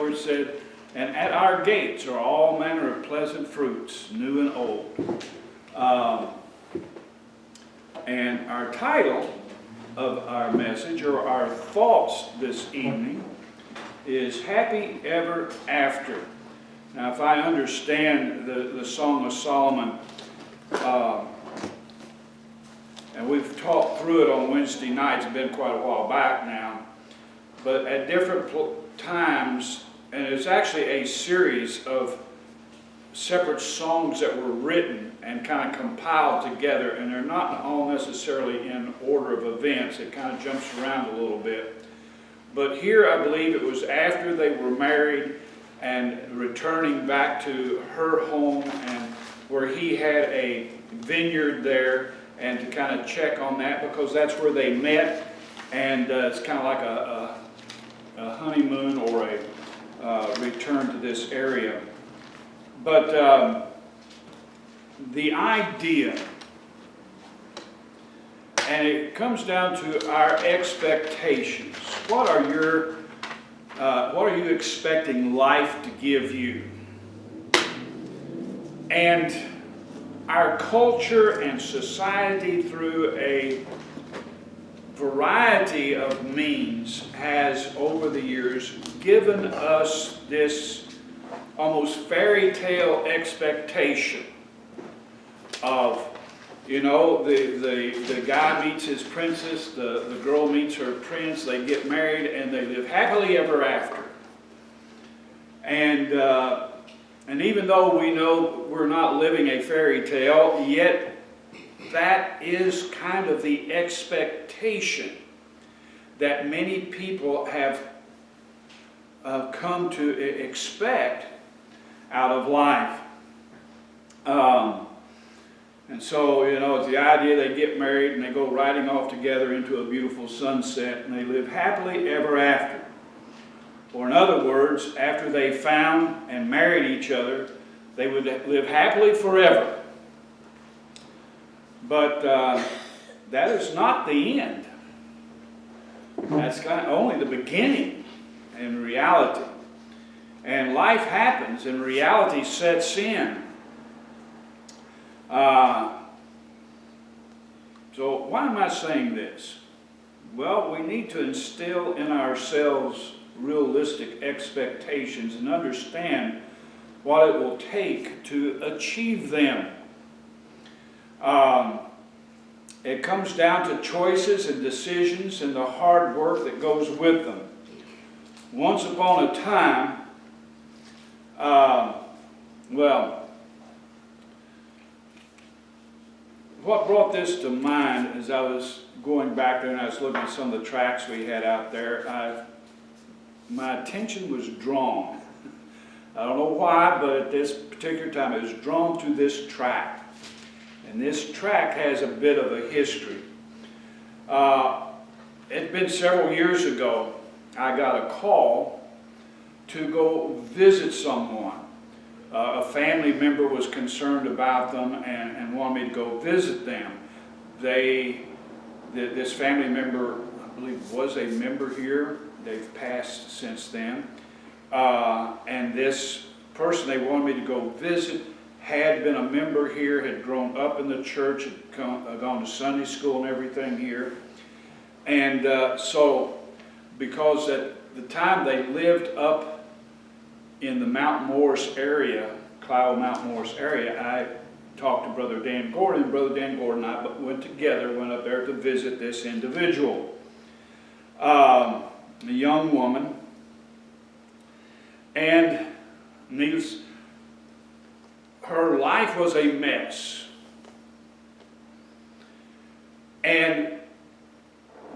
where it said, and at our gates are all manner of pleasant fruits, new and old. And our title of our message, or our thoughts this evening, is Happy Ever After. Now, if I understand the Song of Solomon, and we've talked through it on Wednesday nights, it's been quite a while back now, but at different times, and it's actually a series of separate songs that were written and kind of compiled together, and they're not all necessarily in order of events. It kind of jumps around a little bit. But here I believe it was after they were married and returning back to her home, and where he had a vineyard there, and to kind of check on that because that's where they met, and it's kind of like a honeymoon or a return to this area. But the idea, and it comes down to our expectations. What are you expecting life to give you? And our culture and society, through a variety of means, has over the years given us this almost fairy tale expectation of, you know, the guy meets his princess, the girl meets her prince, they get married, and they live happily ever after. And even though we know we're not living a fairy tale, yet that is kind of the expectation that many people have come to expect out of life. And so, you know, it's the idea they get married and they go riding off together into a beautiful sunset and they live happily ever after. Or in other words, after they found and married each other, they would live happily forever. But that is not the end. That's kind of only the beginning in reality. And life happens and reality sets in. So why am I saying this? Well, we need to instill in ourselves realistic expectations and understand what it will take to achieve them. It comes down to choices and decisions and the hard work that goes with them. Once upon a time, what brought this to mind as I was going back there and I was looking at some of the tracks we had out there, my attention was drawn. I don't know why, but at this particular time it was drawn to this track. And this track has a bit of a history. It's been several years ago, I got a call to go visit someone. A family member was concerned about them and wanted me to go visit them. This family member, I believe, was a member here. They've passed since then. And this person they wanted me to go visit had been a member here, had grown up in the church, had gone to Sunday school and everything here. And so, because at the time they lived up in the Mount Morris area, Clio Mount Morris area, I talked to Brother Dan Gordon, and Brother Dan Gordon and I went up there to visit this individual. A young woman, and her life was a mess. And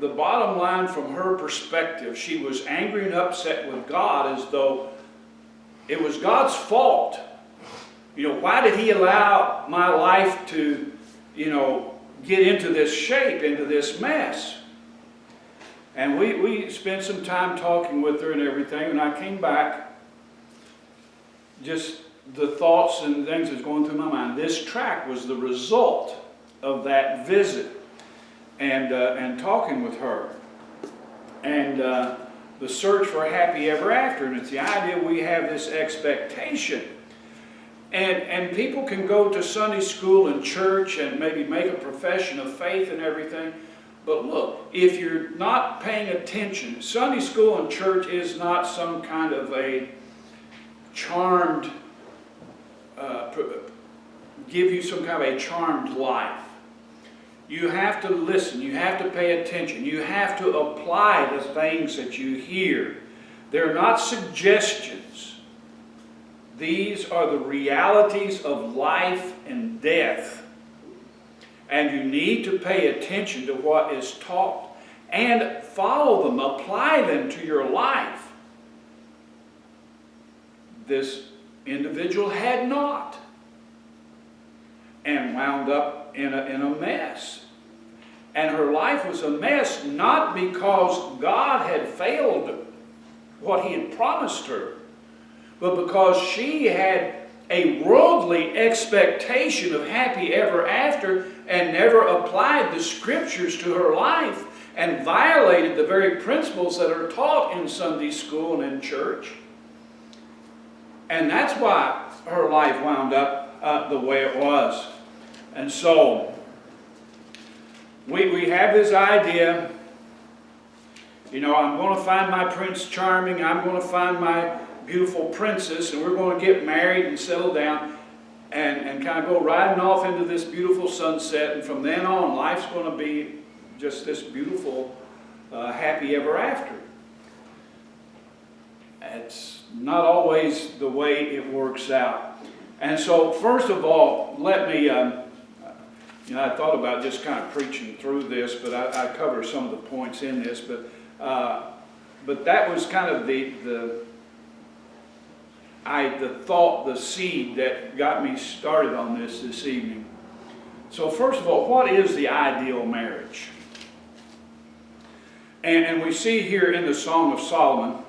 the bottom line from her perspective, she was angry and upset with God as though it was God's fault. You know, why did He allow my life to, you know, get into this shape, into this mess? And we spent some time talking with her and everything, and I came back, just the thoughts and things that's going through my mind. This track was the result of that visit and talking with her. And the search for happy ever after. And it's the idea we have this expectation. And people can go to Sunday school and church and maybe make a profession of faith and everything. But look, if you're not paying attention, Sunday school and church is not some kind of a charmed, give you some kind of a charmed life. You have to listen. You have to pay attention. You have to apply the things that you hear. They're not suggestions. These are the realities of life and death. And you need to pay attention to what is taught and follow them, apply them to your life. This individual had not, and wound up in a mess. And her life was a mess not because God had failed what He had promised her, but because she had a worldly expectation of happy ever after and never applied the Scriptures to her life and violated the very principles that are taught in Sunday school and in church. And that's why her life wound up the way it was. And so, we have this idea, you know, I'm going to find my Prince Charming, I'm going to find my beautiful princess, and we're going to get married and settle down and kind of go riding off into this beautiful sunset, and from then on, life's going to be just this beautiful, happy ever after. It's not always the way it works out. And so, first of all, let me, I thought about just kind of preaching through this, but I cover some of the points in this, but that was kind of the thought, the seed that got me started on this evening. So first of all, what is the ideal marriage? And we see here in the Song of Solomon,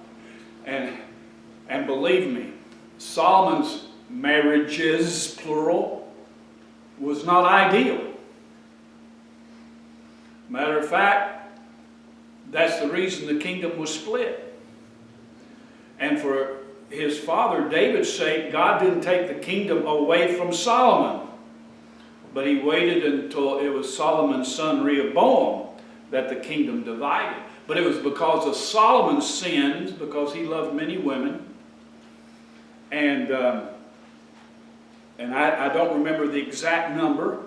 and believe me, Solomon's marriages, plural, was not ideal. Matter of fact, that's the reason the kingdom was split. And for his father David's sake, God didn't take the kingdom away from Solomon, but He waited until it was Solomon's son Rehoboam that the kingdom divided. But it was because of Solomon's sins, because he loved many women, and I don't remember the exact number,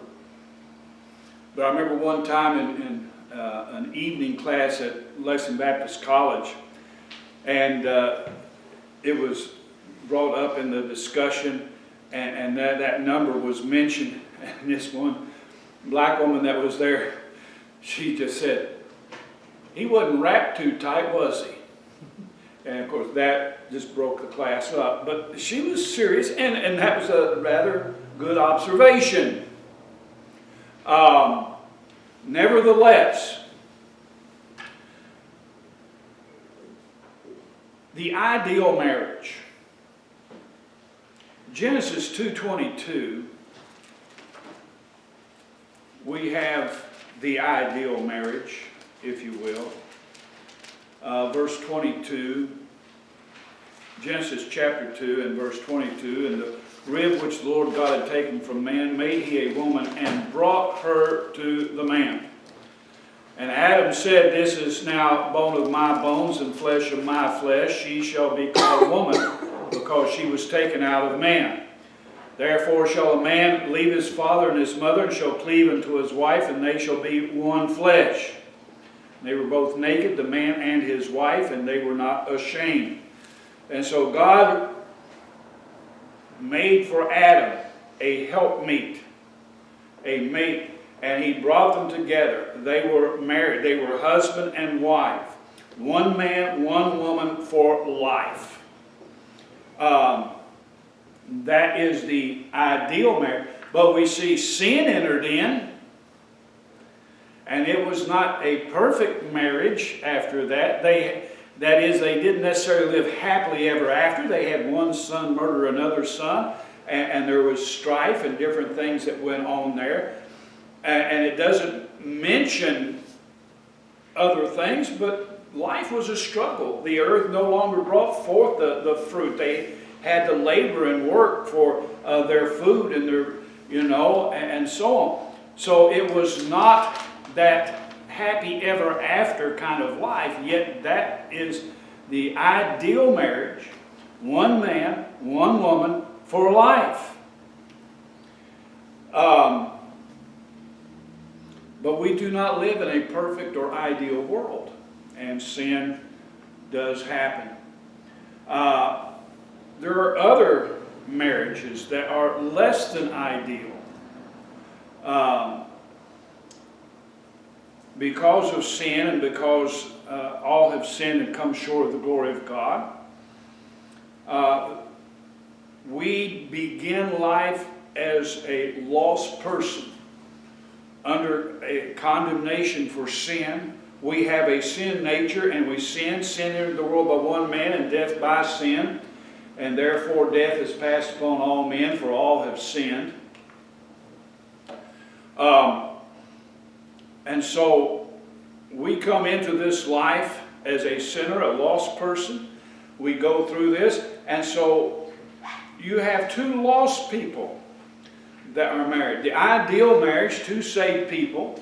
but I remember one time in an evening class at Lexington Baptist College, and it was brought up in the discussion, and that number was mentioned. And this one black woman that was there, she just said, "He wasn't wrapped too tight, was he?" And of course that just broke the class up. But she was serious, and that was a rather good observation. Nevertheless, the ideal marriage. Genesis 2:22, we have the ideal marriage, if you will. Verse 22, Genesis chapter 2 and verse 22, "And the rib which the Lord God had taken from man made He a woman and brought her to the man. And Adam said, This is now bone of my bones and flesh of my flesh. She shall be called woman, because she was taken out of man. Therefore shall a man leave his father and his mother, and shall cleave unto his wife, and they shall be one flesh. They were both naked, the man and his wife, and they were not ashamed." And so God made for Adam a helpmeet, a mate, and He brought them together. They were married. They were husband and wife. One man, one woman for life. That is the ideal marriage. But we see sin entered in, and it was not a perfect marriage after that. That is, they didn't necessarily live happily ever after. They had one son murder another son, and there was strife and different things that went on there. And it doesn't mention other things, but life was a struggle. The earth no longer brought forth the fruit. They had to labor and work for their food and their, and so on. So it was not that happy ever after kind of life, yet that is the ideal marriage. One man, one woman for life. But we do not live in a perfect or ideal world, and sin does happen. There are other marriages that are less than ideal. Because of sin and because all have sinned and come short of the glory of God, we begin life as a lost person under a condemnation for sin. We have a sin nature, and we sin. Sin entered the world by one man, and death by sin. And therefore death is passed upon all men, for all have sinned. And so we come into this life as a sinner, a lost person. We go through this, and so you have two lost people that are married. The ideal marriage, two saved people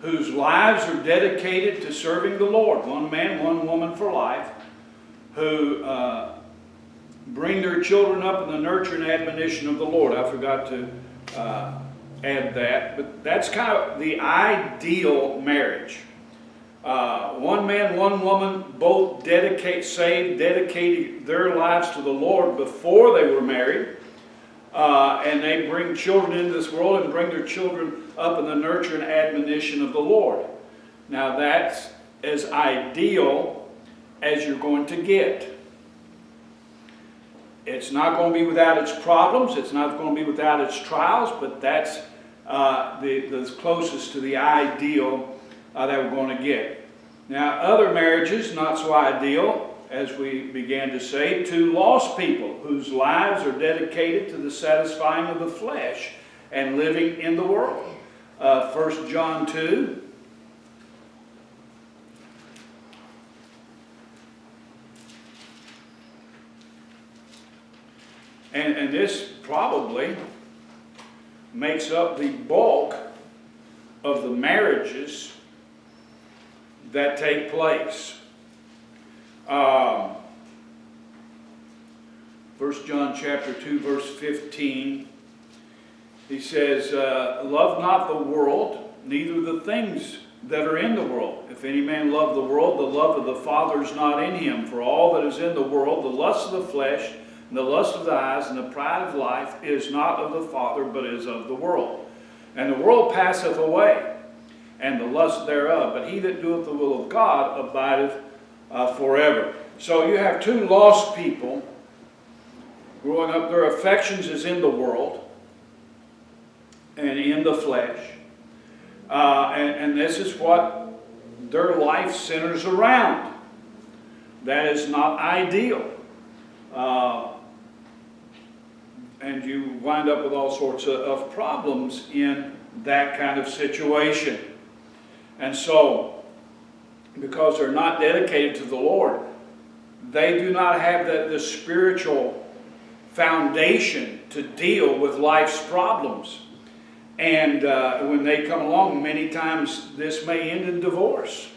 whose lives are dedicated to serving the Lord. One man, one woman for life, who bring their children up in the nurture and admonition of the Lord. I forgot to add that, but that's kind of the ideal marriage. One man, one woman, both dedicated their lives to the Lord before they were married, and they bring children into this world and bring their children up in the nurture and admonition of the Lord. Now that's as ideal as you're going to get. It's not going to be without its problems. It's not going to be without its trials, but that's the closest to the ideal that we're going to get. Now, other marriages, not so ideal, as we began to say, two lost people whose lives are dedicated to the satisfying of the flesh and living in the world. 1 John 2. And this probably makes up the bulk of the marriages that take place. 1 John chapter 2, verse 15, he says, love not the world, neither the things that are in the world. If any man love the world, the love of the Father is not in him. For all that is in the world, the lust of the flesh, and the lust of the eyes, and the pride of life, is not of the Father, but is of the world. And the world passeth away, and the lust thereof. But he that doeth the will of God abideth forever. So you have two lost people growing up. Their affections is in the world and in the flesh. And this is what their life centers around. That is not ideal. And you wind up with all sorts of problems in that kind of situation. And so, because they're not dedicated to the Lord, they do not have the spiritual foundation to deal with life's problems. And when they come along, many times this may end in divorce.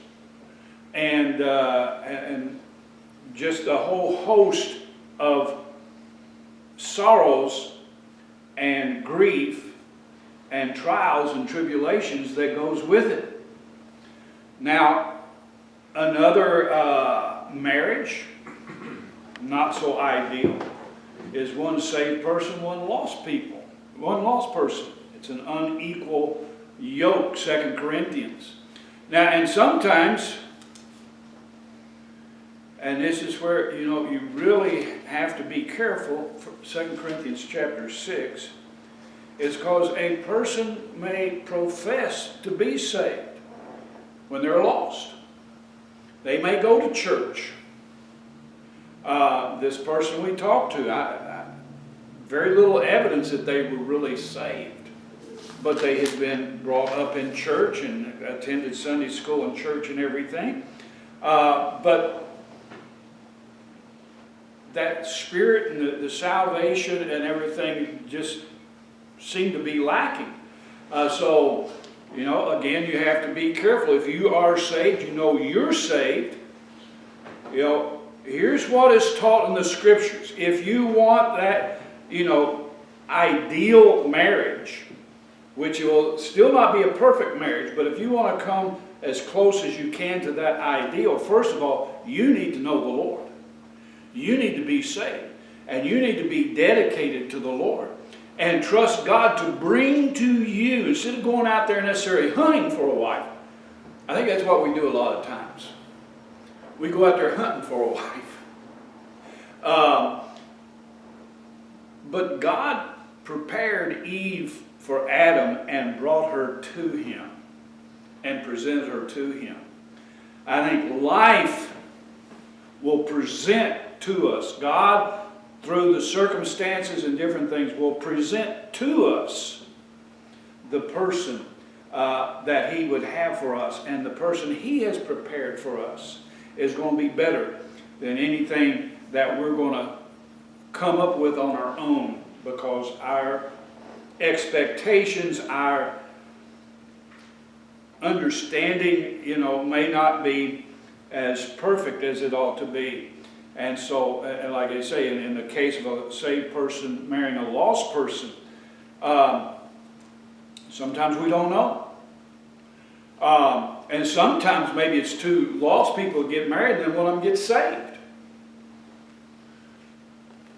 And just a whole host of sorrows and grief and trials and tribulations that goes with it. Now, another marriage, not so ideal, is one saved person, one lost people. One lost person. It's an unequal yoke, 2 Corinthians. Now, and sometimes, and this is where, you really have to be careful, 2 Corinthians chapter 6, is because a person may profess to be saved when they're lost. They may go to church. This person we talked to, very little evidence that they were really saved. But they had been brought up in church and attended Sunday school and church and everything. But that spirit and the salvation and everything just seem to be lacking. So, again, you have to be careful. If you are saved, you know you're saved. Here's what is taught in the Scriptures. If you want that, ideal marriage, which will still not be a perfect marriage, but if you want to come as close as you can to that ideal, first of all, you need to know the Lord. You need to be saved. And you need to be dedicated to the Lord. And trust God to bring to you, instead of going out there necessarily hunting for a wife. I think that's what we do a lot of times. We go out there hunting for a wife. But God prepared Eve for Adam and brought her to him and presented her to him. I think life will present to us. God, through the circumstances and different things, will present to us the person that He would have for us. And the person He has prepared for us is going to be better than anything that we're going to come up with on our own, because our expectations, our understanding, may not be as perfect as it ought to be. And so, like I say, in the case of a saved person marrying a lost person, sometimes we don't know. And sometimes maybe it's two lost people get married and then one of them gets saved.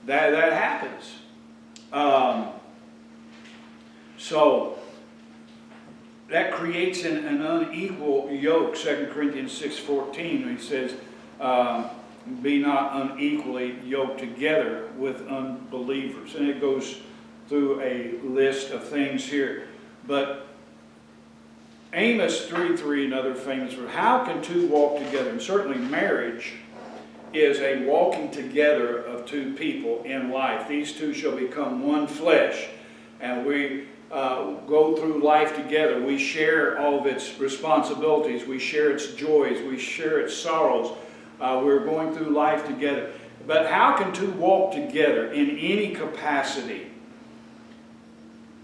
That happens. So that creates an unequal yoke. 2 Corinthians 6:14, he says, be not unequally yoked together with unbelievers. And it goes through a list of things here. But Amos 3:3, another famous verse, how can two walk together? And certainly marriage is a walking together of two people in life. These two shall become one flesh. And we go through life together. We share all of its responsibilities. We share its joys. We share its sorrows. We're going through life together. But how can two walk together in any capacity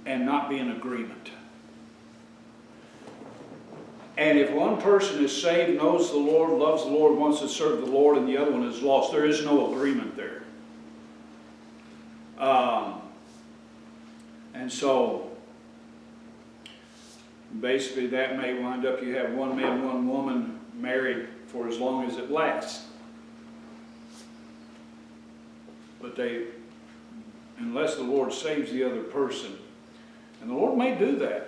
and not be in agreement? And if one person is saved, knows the Lord, loves the Lord, wants to serve the Lord, and the other one is lost, there is no agreement there. And so, basically that may wind up, you have one man, one woman married for as long as it lasts. But unless the Lord saves the other person, and the Lord may do that.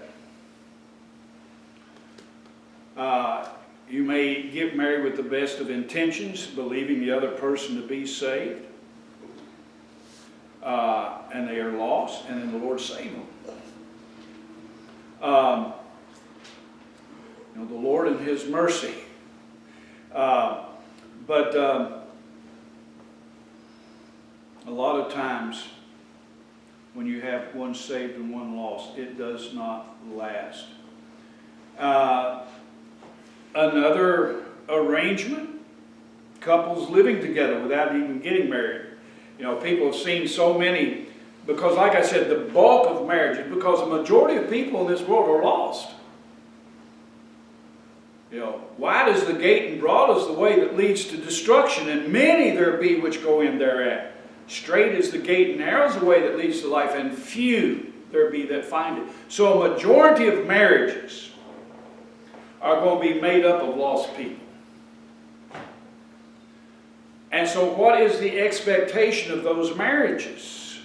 You may get married with the best of intentions, believing the other person to be saved, and they are lost, and then the Lord saved them. The Lord in His mercy. But a lot of times, when you have one saved and one lost, it does not last. Another arrangement, couples living together without even getting married. People have seen so many, because like I said, the bulk of marriage is because the majority of people in this world are lost. Wide is the gate and broad is the way that leads to destruction, and many there be which go in thereat. Straight is the gate and narrow is the way that leads to life, and few there be that find it. So a majority of marriages are going to be made up of lost people. And so what is the expectation of those marriages?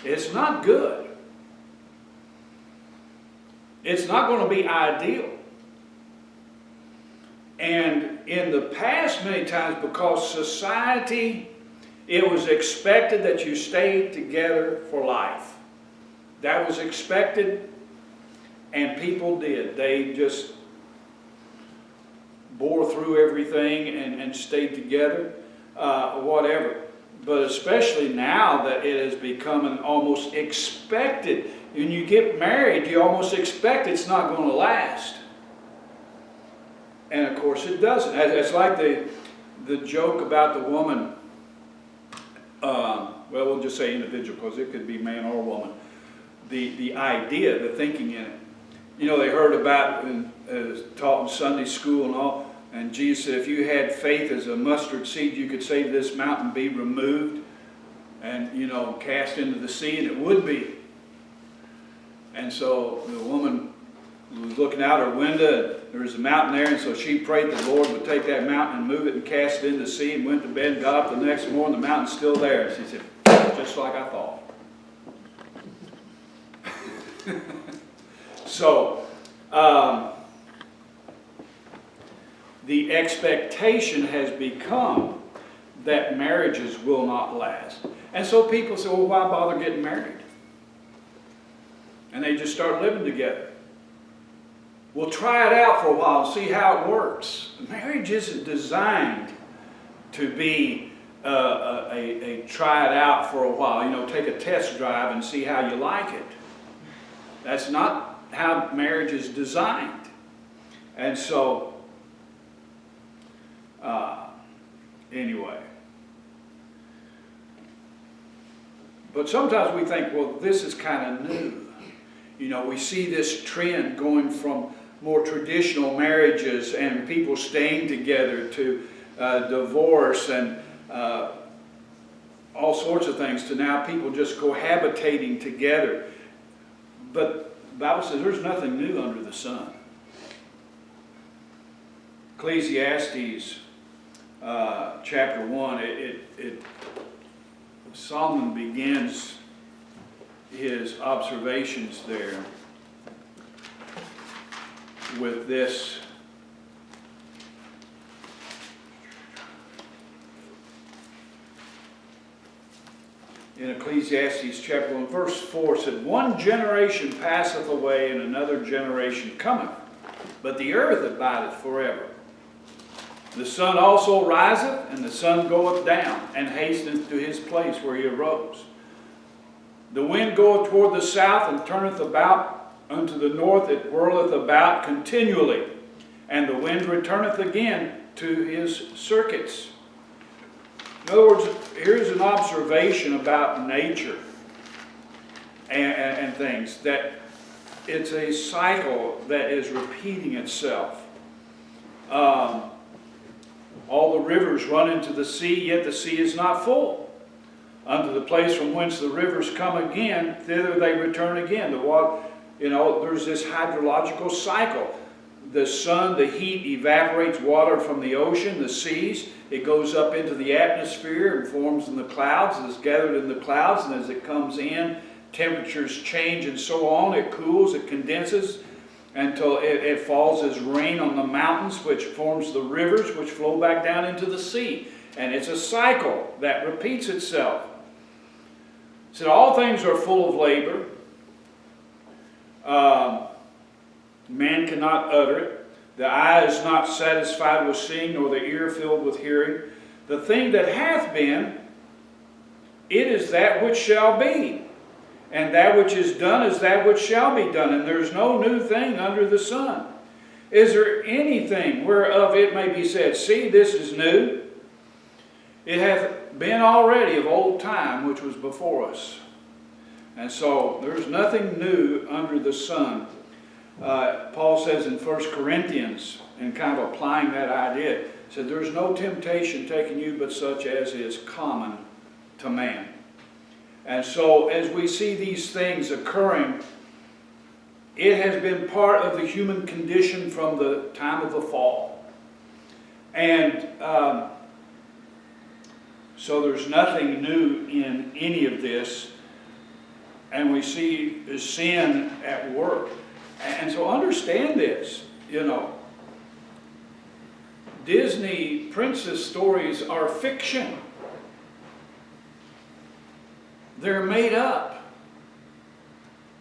It's not good. It's not going to be ideal. And in the past, many times, because society, it was expected that you stayed together for life. That was expected, and people did. They just bore through everything and stayed together, whatever. But especially now that it has become an almost expected. When you get married, you almost expect it's not going to last. And of course it doesn't. It's like the joke about the woman, well, we'll just say individual, because it could be man or woman. The idea, the thinking in it. You know, they heard about, taught in Sunday school and all, and Jesus said, if you had faith as a mustard seed, you could say to this mountain, be removed and, you know, cast into the sea, and it would be. And so the woman was looking out her window, and there was a mountain there, and so she prayed the Lord would take that mountain and move it and cast it into the sea, and went to bed and got up the next morning, the mountain's still there. And she said, just like I thought. So, the expectation has become that marriages will not last. And so people say, well, why bother getting married? And they just start living together. We'll try it out for a while and see how it works. Marriage isn't designed to be a try it out for a while. You know, take a test drive and see how you like it. That's not how marriage is designed. And so, anyway. But sometimes we think, well, this is kind of new. You know, we see this trend going from more traditional marriages and people staying together to divorce and all sorts of things, to now people just cohabitating together. But the Bible says there's nothing new under the sun. Ecclesiastes chapter 1, Solomon begins his observations there with this. In Ecclesiastes chapter 1, verse 4 said, one generation passeth away, and another generation cometh, but the earth abideth forever. The sun also riseth, and the sun goeth down, and hasteneth to his place where he arose. The wind goeth toward the south, and turneth about unto the north, it whirleth about continually, and the wind returneth again to his circuits. In other words, here's an observation about nature and things, that it's a cycle that is repeating itself. All the rivers run into the sea, yet the sea is not full. Unto the place from whence the rivers come again, thither they return again. The water, you know, there's this hydrological cycle. The sun, the heat evaporates water from the ocean, the seas. It goes up into the atmosphere and forms in the clouds. It is gathered in the clouds, and as it comes in, temperatures change and so on. It cools, it condenses until it falls as rain on the mountains, which forms the rivers, which flow back down into the sea. And it's a cycle that repeats itself. So all things are full of labor. Man cannot utter it. The eye is not satisfied with seeing, nor the ear filled with hearing. The thing that hath been, it is that which shall be. And that which is done is that which shall be done. And there is no new thing under the sun. Is there anything whereof it may be said, see, this is new? It hath been already of old time, which was before us. And so there's nothing new under the sun. Paul says in 1 Corinthians, and kind of applying that idea, said there's no temptation taken you but such as is common to man. And so as we see these things occurring, it has been part of the human condition from the time of the fall. And so there's nothing new in any of this. And we see sin at work. And so understand this, you know. Disney princess stories are fiction. They're made up.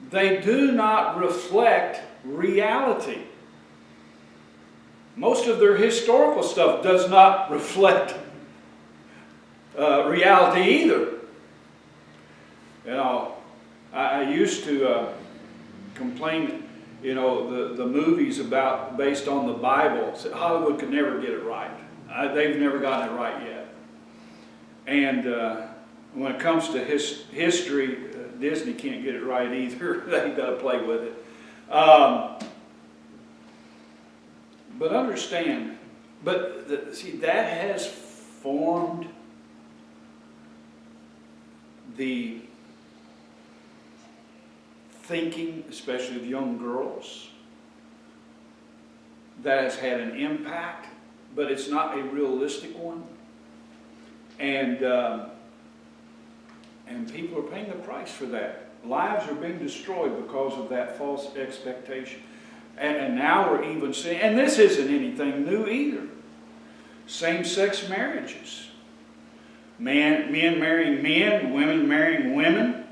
They do not reflect reality. Most of their historical stuff does not reflect reality either. You know, I used to complain you know, the movies based on the Bible. Hollywood could never get it right. They've never gotten it right yet. And when it comes to history, Disney can't get it right either. They've got to play with it. But understand, see, that has formed the thinking, especially of young girls. That has had an impact, but it's not a realistic one. And people are paying the price for that. Lives are being destroyed because of that false expectation. And now we're even seeing, and this isn't anything new either, same-sex marriages. Men marrying men, women marrying women.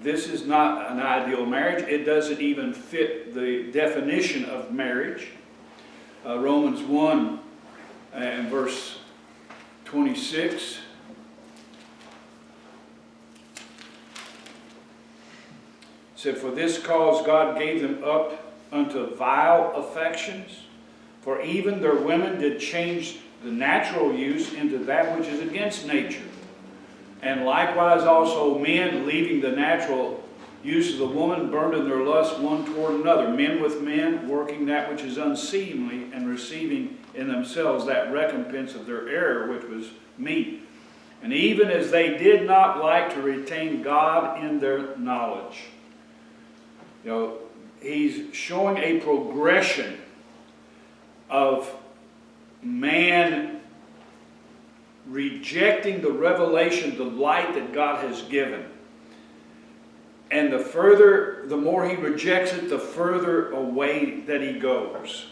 This is not an ideal marriage. It doesn't even fit the definition of marriage. Romans 1 and verse 26. Said, for this cause God gave them up unto vile affections, for even their women did change the natural use into that which is against nature. And likewise also men, leaving the natural use of the woman, burned in their lust one toward another. Men with men, working that which is unseemly, and receiving in themselves that recompense of their error, which was meat. And even as they did not like to retain God in their knowledge. You know, he's showing a progression of man rejecting the revelation, the light that God has given. And the more he rejects it, the further away that he goes.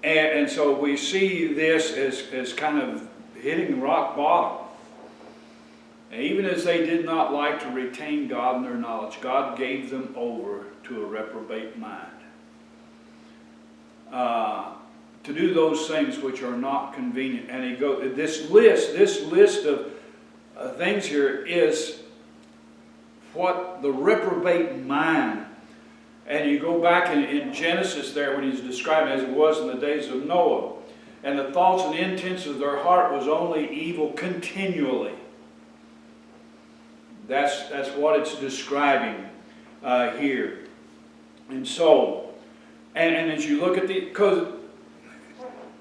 And so we see this as kind of hitting rock bottom. And even as they did not like to retain God in their knowledge, God gave them over to a reprobate mind. To do those things which are not convenient. And this list of things here is what the reprobate mind. And you go back in Genesis there when he's describing as it was in the days of Noah. And the thoughts and intents of their heart was only evil continually. That's what it's describing here. And so, and as you look at because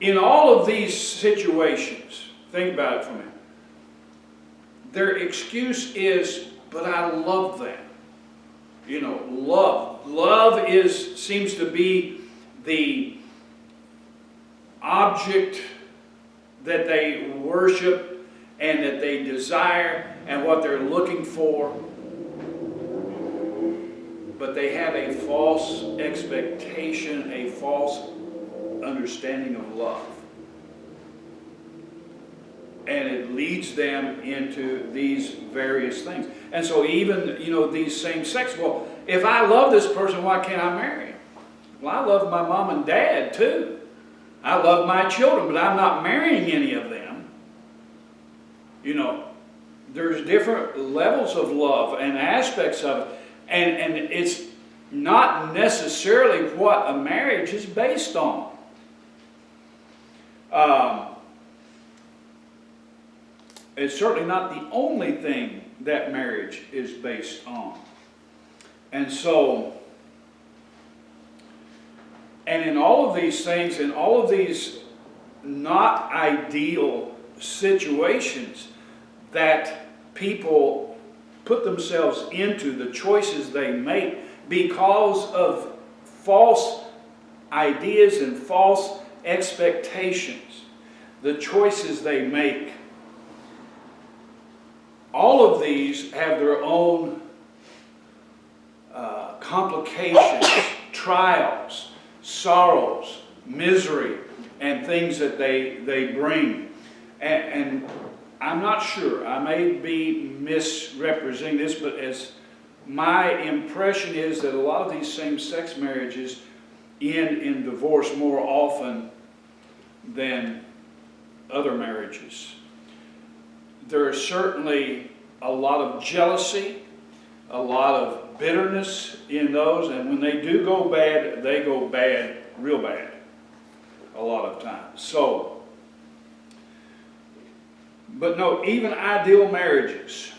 in all of these situations, think about it for a minute. Their excuse is, but I love them. You know, love. Love seems to be the object that they worship and that they desire and what they're looking for. But they have a false expectation, a false understanding of love. And it leads them into these various things. And so even, these same sex, well, if I love this person, why can't I marry him? Well, I love my mom and dad too. I love my children, but I'm not marrying any of them. There's different levels of love and aspects of it. And it's not necessarily what a marriage is based on. It's certainly not the only thing that marriage is based on. And so, and in all of these things, in all of these not ideal situations that people put themselves into, the choices they make because of false ideas and false expectations, the choices they make, all of these have their own complications, trials, sorrows, misery, and things that they bring. And I'm not sure, I may be misrepresenting this, but as my impression is that a lot of these same-sex marriages end in divorce more often than other marriages. There is certainly a lot of jealousy, a lot of bitterness in those, and when they do go bad, they go bad, real bad, a lot of times. So, but no, even ideal marriages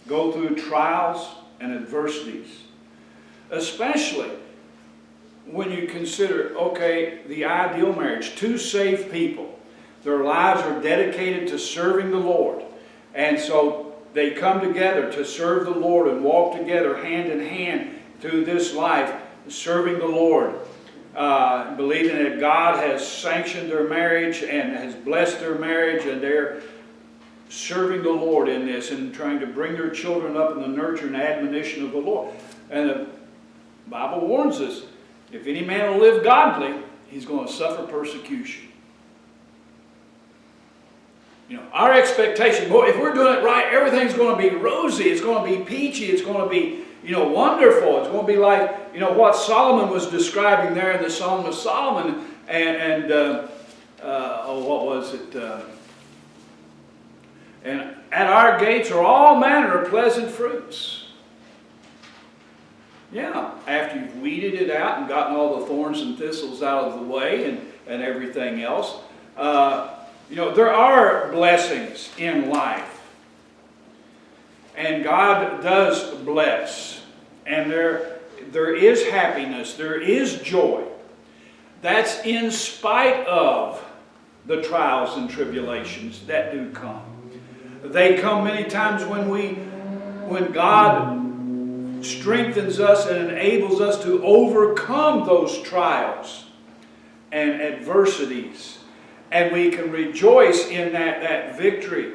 go through trials and adversities, especially when you consider, okay, the ideal marriage, two saved people, their lives are dedicated to serving the Lord, and so they come together to serve the Lord and walk together hand in hand through this life, serving the Lord, believing that God has sanctioned their marriage and has blessed their marriage, and they're serving the Lord in this and trying to bring their children up in the nurture and admonition of the Lord. And the Bible warns us, if any man will live godly, he's going to suffer persecution. You know, our expectation, boy, if we're doing it right, everything's going to be rosy, it's going to be peachy, it's going to be, you know, wonderful. It's going to be like, you know, what Solomon was describing there in the Song of Solomon, what was it? And at our gates are all manner of pleasant fruits. Yeah, after you've weeded it out and gotten all the thorns and thistles out of the way and everything else. You know, there are blessings in life. And God does bless. And there is happiness. There is joy. That's in spite of the trials and tribulations that do come. They come many times when God strengthens us and enables us to overcome those trials and adversities. And we can rejoice in that victory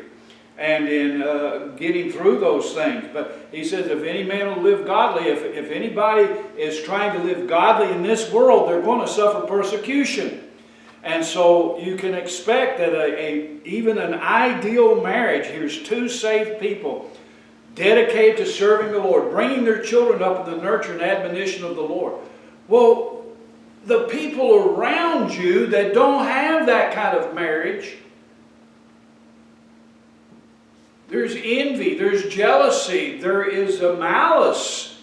and in getting through those things. But he says, if any man will live godly, if anybody is trying to live godly in this world, they're going to suffer persecution. And so you can expect that even an ideal marriage, here's two saved people dedicated to serving the Lord, bringing their children up in the nurture and admonition of the Lord. Well, the people around you that don't have that kind of marriage, there's envy, there's jealousy, there is a malice,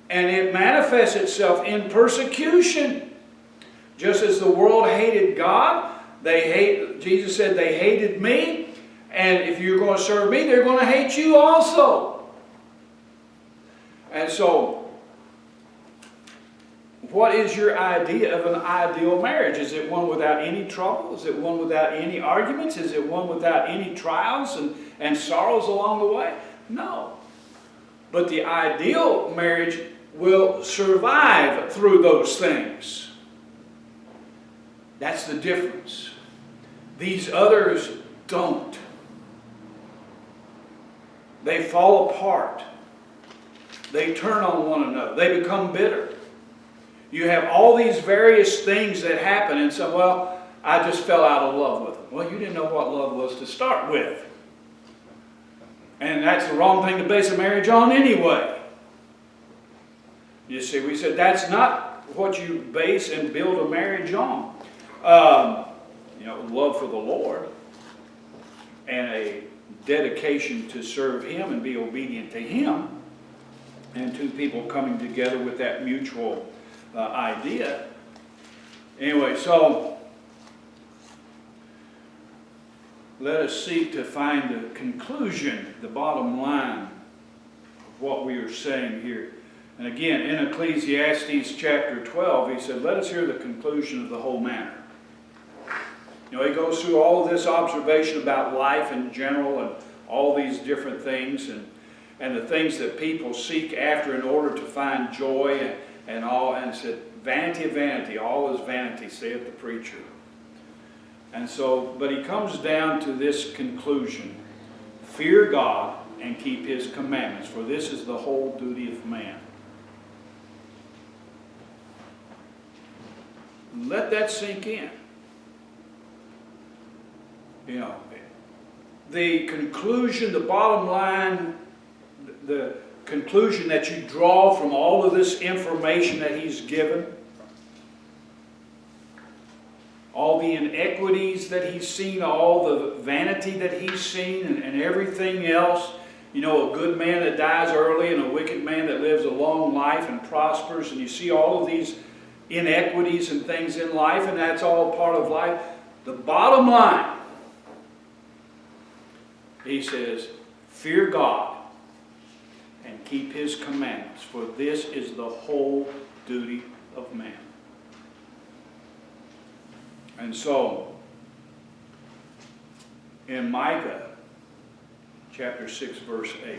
and it manifests itself in persecution. Just as the world hated God, Jesus said they hated me, and if you're going to serve me, they're going to hate you also. And so, what is your idea of an ideal marriage? Is it one without any trouble? Is it one without any arguments? Is it one without any trials and sorrows along the way? No. But the ideal marriage will survive through those things. That's the difference. These others don't. They fall apart. They turn on one another. They become bitter. You have all these various things that happen and say, well, I just fell out of love with them. Well, you didn't know what love was to start with. And that's the wrong thing to base a marriage on anyway. You see, we said that's not what you base and build a marriage on. You know, love for the Lord and a dedication to serve Him and be obedient to Him, and two people coming together with that mutual idea. Anyway, so let us seek to find the conclusion, the bottom line of what we are saying here. And again, in Ecclesiastes chapter 12, he said, let us hear the conclusion of the whole matter. You know, he goes through all of this observation about life in general and all these different things and the things that people seek after in order to find joy and all, and said, vanity of vanity, all is vanity, saith the preacher. And so, but he comes down to this conclusion: fear God and keep His commandments, for this is the whole duty of man. Let that sink in. You know, the conclusion, the bottom line, the conclusion that you draw from all of this information that he's given, all the inequities that he's seen, all the vanity that he's seen, and everything else, you know, a good man that dies early and a wicked man that lives a long life and prospers, and you see all of these inequities and things in life, and that's all part of life. The bottom line, he says, fear God and keep His commandments, for this is the whole duty of man. And so, in Micah, chapter 6, verse 8,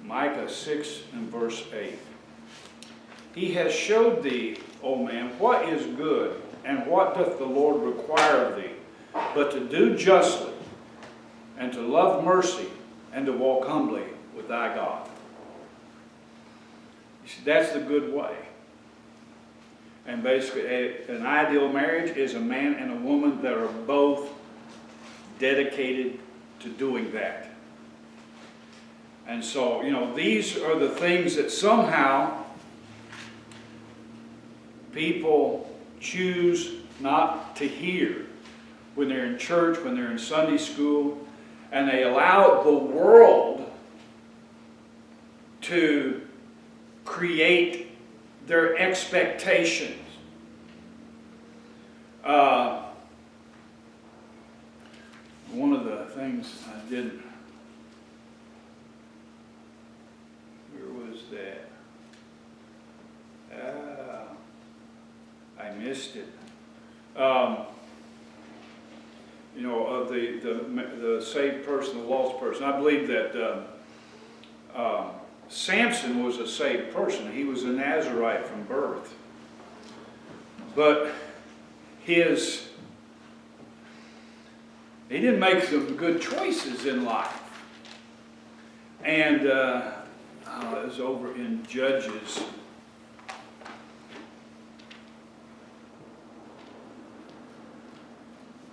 Micah 6 and verse 8. He has showed thee, O man, what is good, and what doth the Lord require of thee, but to do justly, and to love mercy, and to walk humbly with thy God. You see, that's the good way. And basically, an ideal marriage is a man and a woman that are both dedicated to doing that. And so, you know, these are the things that somehow people choose not to hear when they're in church, when they're in Sunday school, and they allow the world to create their expectations. One of the things I did, where was that? I missed it. You know, of the saved person, the lost person. I believe that Samson was a saved person. He was a Nazarite from birth. But he didn't make some good choices in life. And it was over in Judges.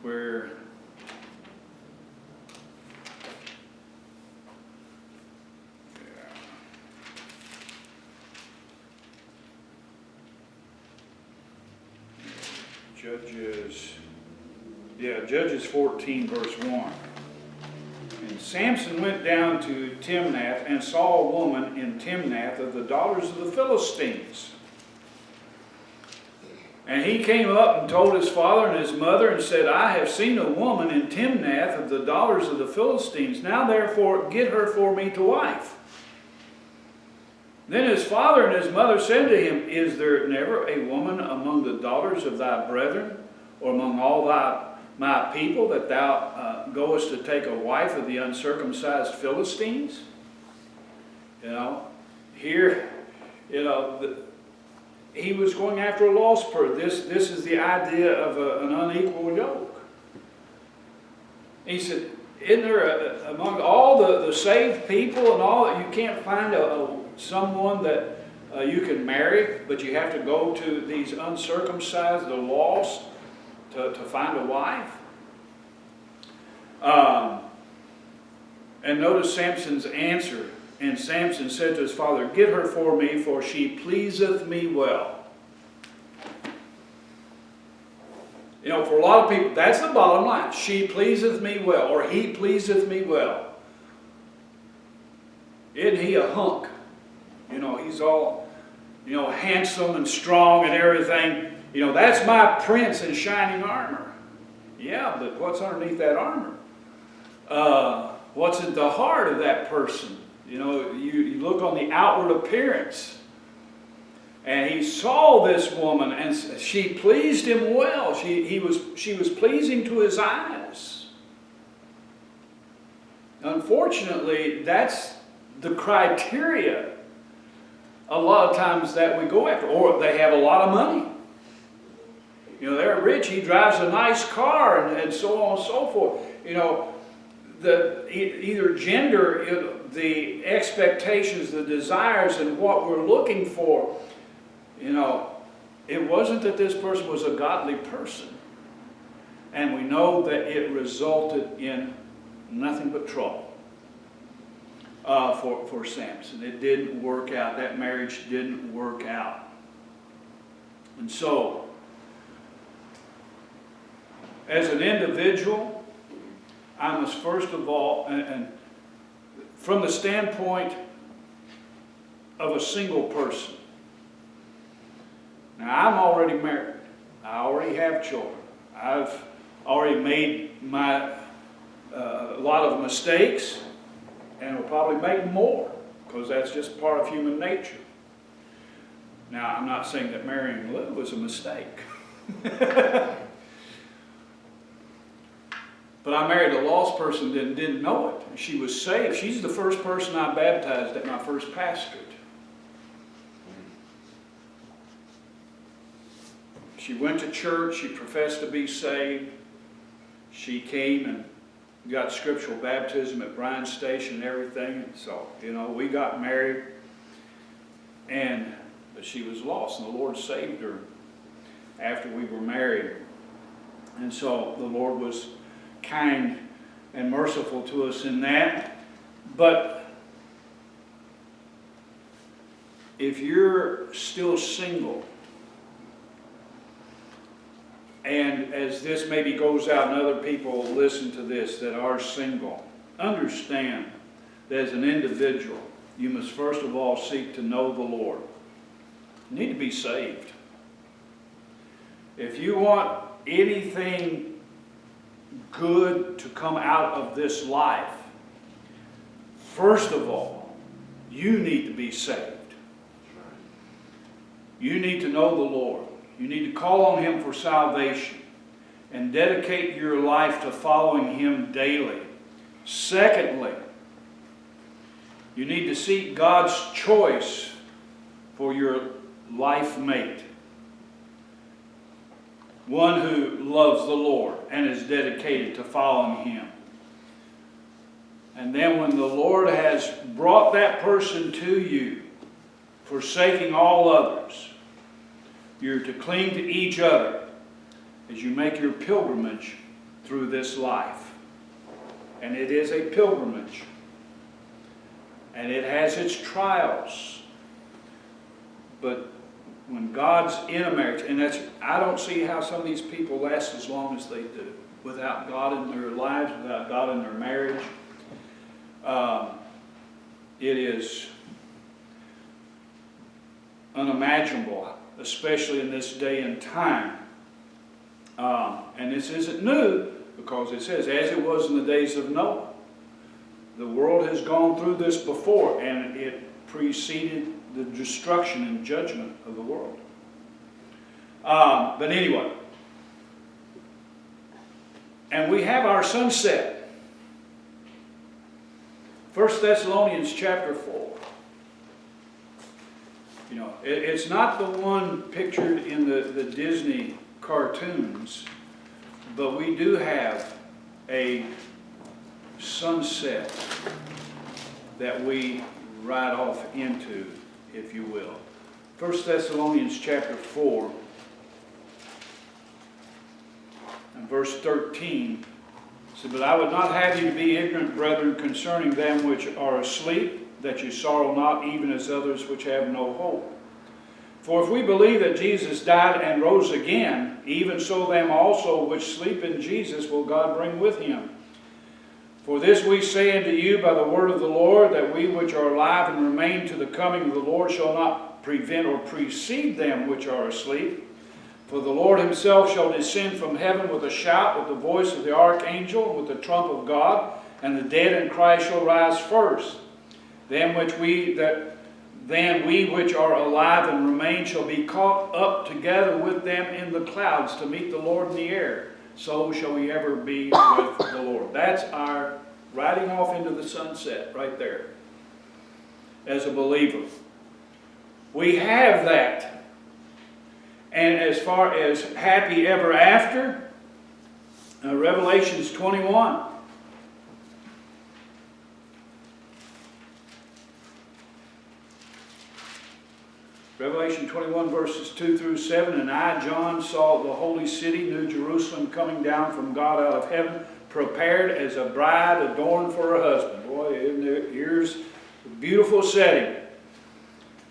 Where Judges 14 verse 1. And Samson went down to Timnath and saw a woman in Timnath of the daughters of the Philistines. And he came up and told his father and his mother and said, I have seen a woman in Timnath of the daughters of the Philistines. Now therefore get her for me to wife. Then his father and his mother said to him, Is there never a woman among the daughters of thy brethren, or among all my people, that thou goest to take a wife of the uncircumcised Philistines? You know, here, you know, he was going after a lost person. This is the idea of an unequal yoke. He said, isn't there among all the saved people and all, you can't find someone that you can marry, but you have to go to these uncircumcised, the lost, to find a wife? And notice Samson's answer. And Samson said to his father, Get her for me, for she pleaseth me well. You know, for a lot of people, that's the bottom line. She pleaseth me well, or he pleaseth me well. Isn't he a hunk? You know, he's all, you know, handsome and strong and everything. You know, that's my prince in shining armor. Yeah, but what's underneath that armor? What's at the heart of that person? You know, you look on the outward appearance. And he saw this woman, and she pleased him well. She was pleasing to his eyes. Unfortunately, that's the criteria a lot of times that we go after. Or they have a lot of money. You know, they're rich. He drives a nice car, and so on and so forth. You know, either gender, the expectations, the desires, and what we're looking for. You know, it wasn't that this person was a godly person. And we know that it resulted in nothing but trouble. for Samson. It didn't work out. That marriage didn't work out. And so, as an individual, I must first of all, and from the standpoint of a single person, now I'm already married. I already have children. I've already made a lot of mistakes, and will probably make more, because that's just part of human nature. Now, I'm not saying that marrying Lou was a mistake. But I married a lost person that didn't know it. She was saved. She's the first person I baptized at my first pastorate. She went to church. She professed to be saved. She came and got scriptural baptism at Bryan Station and everything. And so, we got married. But she was lost, and the Lord saved her after we were married. And so the Lord was kind and merciful to us in that. But if you're still single, and as this maybe goes out and other people listen to this that are single, understand that as an individual, you must first of all seek to know the Lord. You need to be saved. If you want anything good to come out of this life, first of all, you need to be saved. You need to know the Lord. You need to call on Him for salvation and dedicate your life to following Him daily. Secondly, you need to seek God's choice for your life mate. One who loves the Lord and is dedicated to following Him. And then when the Lord has brought that person to you, forsaking all others, you're to cling to each other as you make your pilgrimage through this life. And it is a pilgrimage. And it has its trials. But when God's in a marriage, and I don't see how some of these people last as long as they do, without God in their lives, without God in their marriage. It is unimaginable, especially in this day and time. And this isn't new, because it says, as it was in the days of Noah. The world has gone through this before, and it preceded the destruction and judgment of the world. But anyway, and we have our sunset. 1 Thessalonians chapter 4. It's not the one pictured in the Disney cartoons, but we do have a sunset that we ride off into, if you will. 1 Thessalonians chapter 4 and verse 13 says, "But I would not have you to be ignorant, brethren, concerning them which are asleep, that you sorrow not, even as others which have no hope. For if we believe that Jesus died and rose again, even so them also which sleep in Jesus will God bring with Him. For this we say unto you by the word of the Lord, that we which are alive and remain to the coming of the Lord shall not prevent or precede them which are asleep. For the Lord Himself shall descend from heaven with a shout, with the voice of the archangel, and with the trump of God, and the dead in Christ shall rise first. Then we which are alive and remain shall be caught up together with them in the clouds to meet the Lord in the air. So shall we ever be with the Lord." That's our riding off into the sunset right there as a believer. We have that. And as far as happy ever after, Revelations 21. Revelation 21 verses 2 through 7, "And I, John, saw the holy city, New Jerusalem, coming down from God out of heaven, prepared as a bride adorned for her husband." Boy, here's beautiful setting.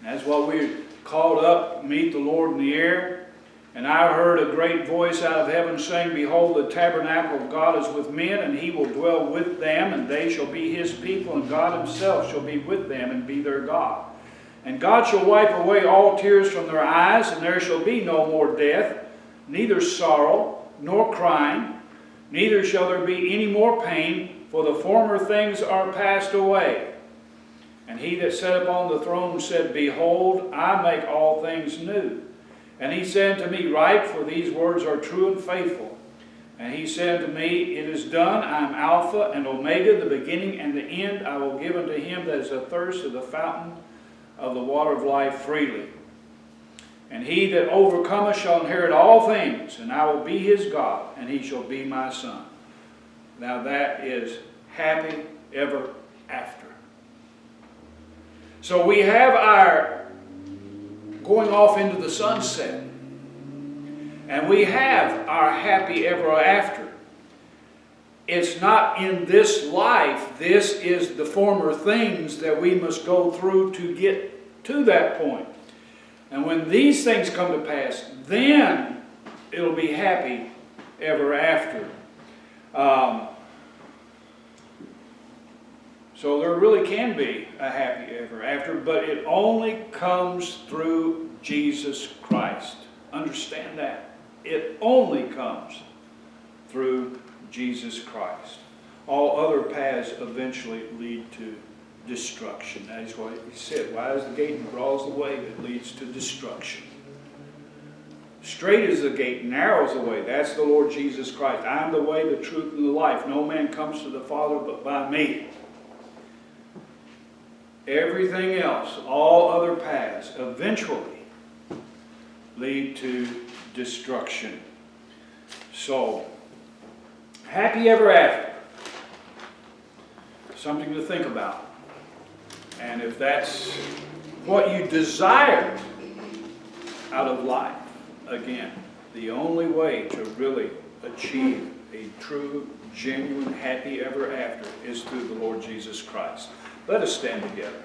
That's why we're called up to meet the Lord in the air. And I heard a great voice out of heaven saying, Behold, the tabernacle of God is with men, and he will dwell with them, and they shall be his people, and God himself shall be with them and be their God. And God shall wipe away all tears from their eyes, and there shall be no more death, neither sorrow, nor crying, neither shall there be any more pain, for the former things are passed away. And he that sat upon the throne said, Behold, I make all things new. And he said to me, Write, for these words are true and faithful. And he said to me, It is done. I am Alpha and Omega, the beginning and the end. I will give unto him that is athirst of the fountain of the water of life freely. And he that overcometh shall inherit all things, and I will be his God, and he shall be my son. Now that is happy ever after. So we have our going off into the sunset. And we have our happy ever after. It's not in this life. This is the former things that we must go through to get to that point. And when these things come to pass, then it'll be happy ever after. So there really can be a happy ever after, but it only comes through Jesus Christ. Understand that. It only comes through Jesus Christ. All other paths eventually lead to destruction. That is what he said. Wide is the gate and broad is the way that leads to destruction. Straight is the gate, narrow is the way. That's the Lord Jesus Christ. I am the way, the truth, and the life. No man comes to the Father but by me. Everything else, all other paths, eventually lead to destruction. So, happy ever after. Something to think about. And if that's what you desire out of life, again, the only way to really achieve a true, genuine, happy ever after is through the Lord Jesus Christ. Let us stand together.